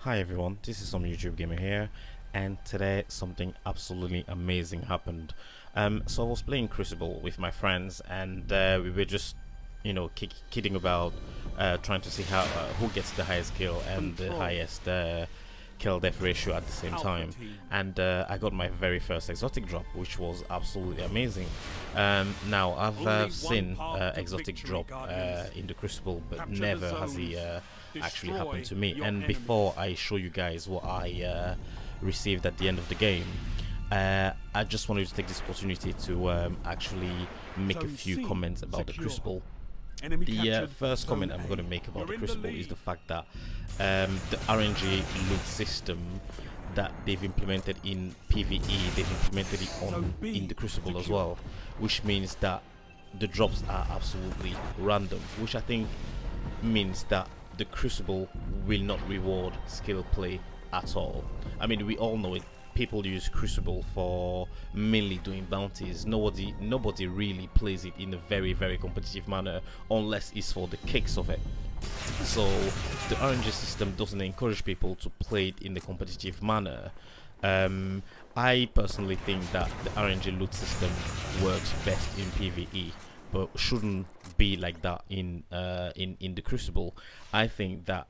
Hi everyone, this is some YouTube gamer here, and today something absolutely amazing happened. So I was playing Crucible with my friends, and we were just, kidding about trying to see how who gets the highest kill and the highest kill death ratio at the same time. And I got my very first exotic drop, which was absolutely amazing. Now I've seen exotic drop in the Crucible, but never has he actually happened to me. And before I show you guys what I received at the end of the game, I just wanted to take this opportunity to actually make a few comments about the Crucible. The first comment I'm going to make about the Crucible is the fact that the RNG loot system that they've implemented in PvE, they've implemented it in the Crucible as well, which means that the drops are absolutely random, which I think means that the Crucible will not reward skill play at all. I mean, we all know it. People use Crucible for mainly doing bounties. Nobody really plays it in a very competitive manner unless it's for the kicks of it. So the RNG system doesn't encourage people to play it in the competitive manner. I personally think that the RNG loot system works best in PvE, but shouldn't be like that in the Crucible. I think that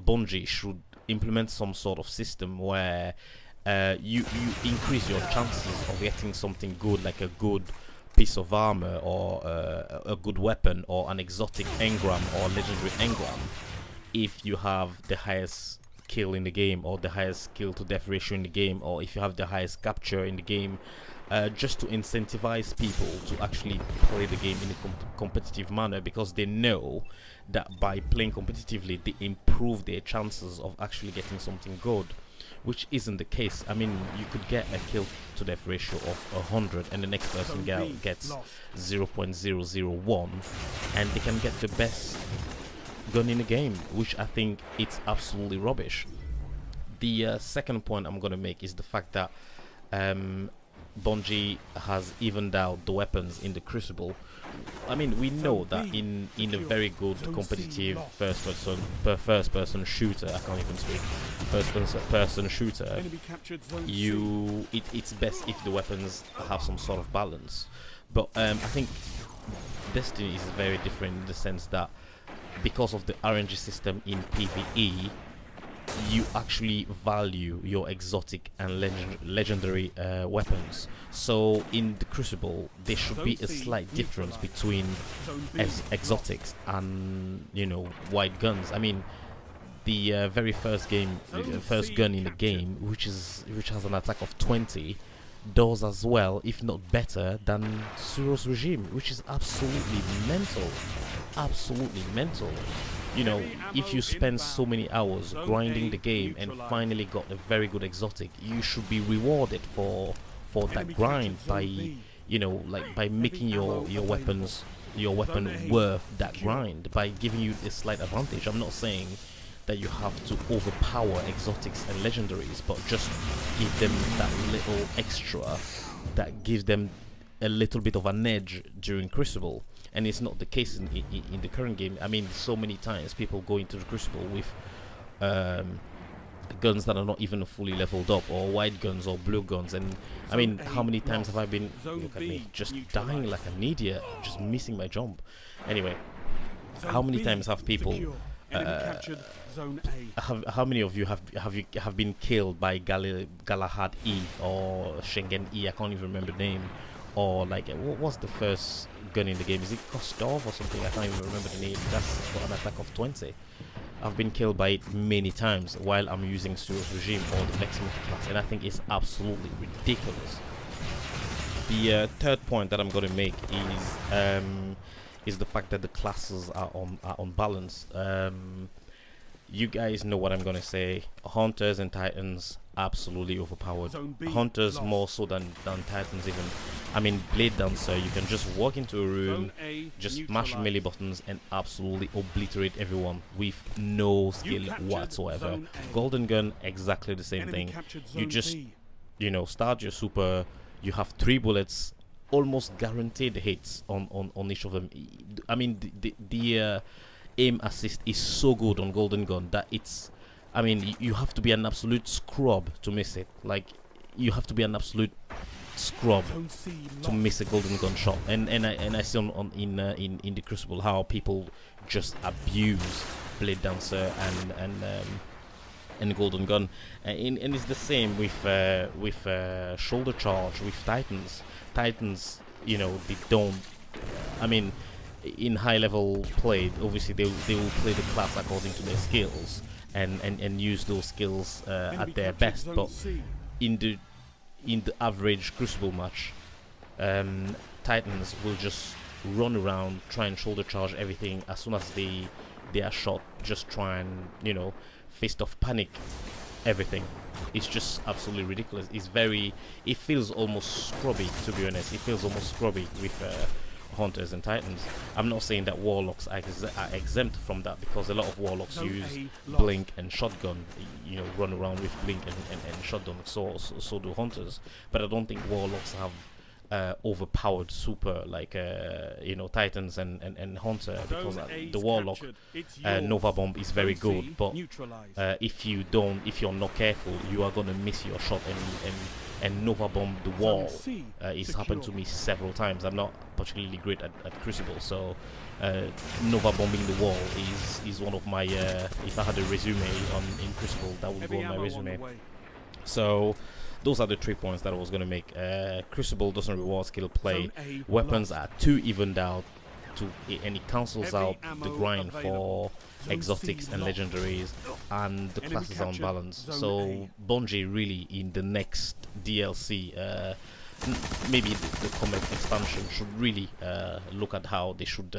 Bungie should implement some sort of system where you increase your chances of getting something good, like a good piece of armor or a good weapon or an exotic engram or legendary engram, if you have the highest kill in the game or the highest kill to death ratio in the game, or if you have the highest capture in the game, just to incentivize people to actually play the game in a competitive manner, because they know that by playing competitively they improve their chances of actually getting something good, which isn't the case. I mean, you could get a kill to death ratio of 100 and the next person gets 0.001, and they can get the best gun in the game, which I think it's absolutely rubbish. The second point I'm going to make is the fact that Bungie has evened out the weapons in the Crucible. I mean, we know that in a very good competitive first person shooter, I can't even speak, first person shooter, it's best if the weapons have some sort of balance. But I think Destiny is very different in the sense that because of the RNG system in PvE, you actually value your exotic and legendary weapons. So in the Crucible there should be a slight difference between exotics and white guns. I mean, the very first gun in the game, which has an attack of 20, does as well, if not better, than Suro's regime, which is absolutely mental. If you spend so many hours grinding the game and finally got a very good exotic, you should be rewarded for that grind by by making your weapon worth that grind, by giving you a slight advantage. I'm not saying that you have to overpower exotics and legendaries, but just give them that little extra that gives them a little bit of an edge during Crucible. And it's not the case in the current game. I mean, so many times people go into the Crucible with guns that are not even fully leveled up, or white guns or blue guns. And I mean, how many times have I been, look at me, just dying like an idiot, just missing my jump. Anyway, how many times have people how many of you have been killed by Galahad E or Schengen E? I can't even remember the name. Or like, what was the first gun in the game? Is it Kostov or something? I can't even remember the name. That's got an attack of 20. I've been killed by it many times while I'm using Suro's regime or the next multi-class, and I think it's absolutely ridiculous. The third point that I'm going to make is the fact that the classes are unbalanced. You guys know what I'm gonna say. Hunters and Titans absolutely overpowered. Hunters more so than Titans even. I mean, Blade Dancer, you can just walk into a room, just mash melee buttons and absolutely obliterate everyone with no skill whatsoever. Golden Gun, exactly the same thing. You just start your super, you have 3 bullets, almost guaranteed hits on each of them. I mean, the aim assist is so good on Golden Gun that it's I mean, you have to be an absolute scrub to miss it. Like, you have to be an absolute scrub to miss a golden gun shot. And I see in the Crucible how people just abuse Blade Dancer and golden gun, and it's the same with shoulder charge with Titans. You know, they don't. I mean, in high level play, obviously they will play the class according to their skills and use those skills at their best. But in the average Crucible match, Titans will just run around, try and shoulder charge everything. As soon as they are shot, just try and, you know, fist off panic everything. It's just absolutely ridiculous. It feels almost scrubby, to be honest. It feels almost scrubby with Hunters and Titans. I'm not saying that Warlocks are exempt from that, because a lot of Warlocks use Blink and Shotgun, you know, run around with Blink and Shotgun, so do Hunters. But I don't think Warlocks have overpowered super like you know, Titans and Hunter, because the Warlock Nova Bomb is very good, but if you're not careful, you are gonna miss your shot and Nova Bomb the wall. It's happened to me several times. I'm not particularly great at Crucible, so Nova bombing the wall is one of my if I had a resume in Crucible, that would go on my resume. So those are the 3 points that I was going to make. Crucible doesn't reward skill play. Weapons are too evened out, and it cancels out the grind for exotics and legendaries, and the classes are unbalanced. So Bungie really, in the next DLC, maybe the Comet expansion, should really look at how they should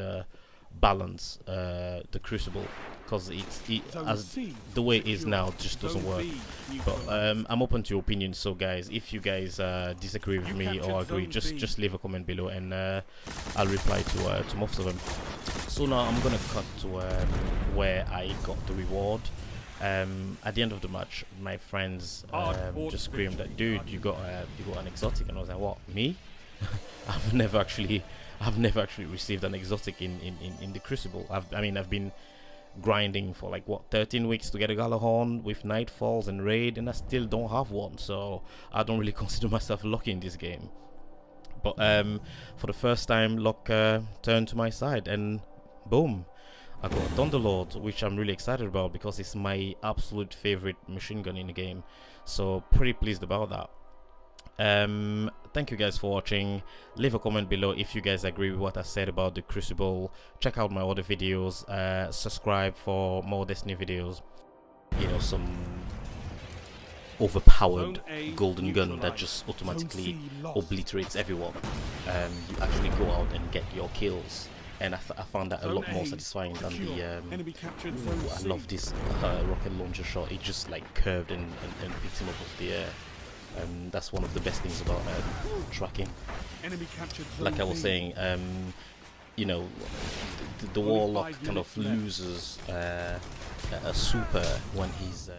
balance the Crucible, because as the way it is now just doesn't work. But I'm open to your opinions, so guys, if you guys disagree with me or agree, just leave a comment below, and I'll reply to most of them. So now I'm gonna cut to where I got the reward. At the end of the match, my friends just screamed that, "Dude, you got an exotic," and I was like, "What, me?" I've never actually received an exotic in the Crucible. I've been grinding for like 13 weeks to get a Galahorn with Nightfalls and Raid, and I still don't have one, so I don't really consider myself lucky in this game. But for the first time, luck turned to my side, and boom, I got a Thunderlord, which I'm really excited about because it's my absolute favorite machine gun in the game, so pretty pleased about that. Thank you guys for watching. Leave a comment below if you guys agree with what I said about the Crucible. Check out my other videos, subscribe for more Destiny videos. You know, some overpowered golden gun that just automatically obliterates everyone. You actually go out and get your kills, and I found that a lot more satisfying than the I love this rocket launcher shot. It just like curved and picked him up off the air. That's one of the best things about tracking. Like I was saying, you know, the Warlock kind of loses a super when he's